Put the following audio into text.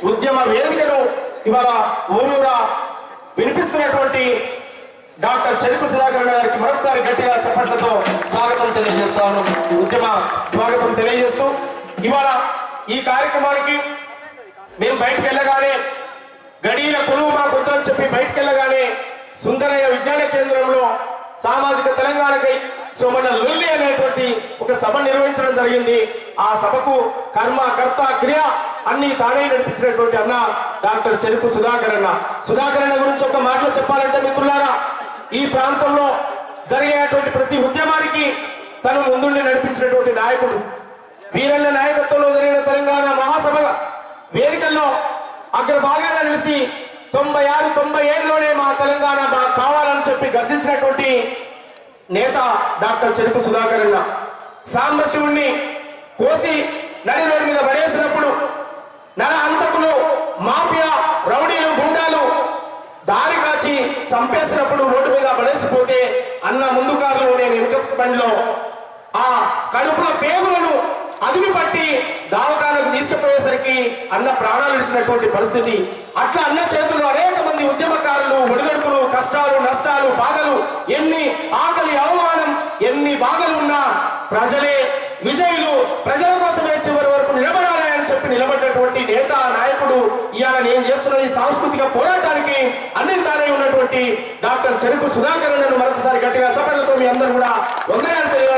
ఉద్యమ వేదికను ఇవాళ ఊరూరా వినిపిస్తున్నటువంటి డాక్టర్ చెరుకు సుధాకర్ గారికి మరొకసారి గట్టిగా చప్పట్లతో స్వాగతం తెలియజేస్తాను. ఉద్యమ స్వాగతం తెలియజేస్తూ ఇవాళ ఈ కార్యక్రమానికి మేము బయటకు వెళ్ళగానే గడియల కొలువు మాకు వద్దని చెప్పి బయటకు వెళ్ళగానే సుందరయ్య విజ్ఞాన కేంద్రంలో సామాజిక తెలంగాణకై సోమన్న లొల్లి అనేటువంటి ఒక సభ నిర్వహించడం జరిగింది. ఆ సభకు కర్మ కర్త క్రియ అన్ని తానే నడిపించినటువంటి అన్న డాక్టర్ చెరుకు సుధాకర్ అన్న. సుధాకర్ అన్న గురించి ఒక మాటలో చెప్పాలంటే మిత్రులారా, ఈ ప్రాంతంలో జరిగేటువంటి ప్రతి ఉద్యమానికి తను ముందుండి నడిపించినటువంటి నాయకుడు. వీరన్న నాయకత్వంలో జరిగిన తెలంగాణ మహాసభ వేదికల్లో అగ్రభాగాన నిలిచి 96, 97లోనే మా తెలంగాణ మాకు కావాలని చెప్పి గర్జించినటువంటి నేత డాక్టర్ చెరుకు సుధాకర్ అన్న. సాంబశివుణ్ణి కోసి నడి రోడ్డు మీద పడేసినప్పుడు నర హంతకులు, మాఫియా, రౌడీలు, గుండాలు దారి కాచి చంపేసినప్పుడు రోడ్డు మీద పడేసిపోతే అన్న ముందు కారులో నేను వెనుక బండిలో ఆ కడుపుల పేగులను అదిమి పట్టి దావకాలకు తీసుకుపోయేసరికి అన్న ప్రాణాలు ఇచ్చినటువంటి పరిస్థితి. అట్లా అన్న చేతుల్లో అనేక మంది ఉద్యమకారులు, ఒడిదొడుకులు, కష్టాలు, నష్టాలు, బాధలు, ఎన్ని ఆకలి, అవమానం, ఎన్ని బాధలు ఉన్నా ప్రజలే విజయులు, ప్రజల కోసమే చివరి వరకు నిలబడాలి అని చెప్పి నిలబడ్డటువంటి నేత, నాయకుడు. ఇవాళ నేను చేస్తున్న ఈ సాంస్కృతిక పోరాటానికి అన్ని తానే ఉన్నటువంటి డాక్టర్ చెరుకు సుధాకర్ అన్నను మరొకసారి గట్టిగా చప్పట్లతో మీ అందరూ కూడా వందనాలు తెలియాలి.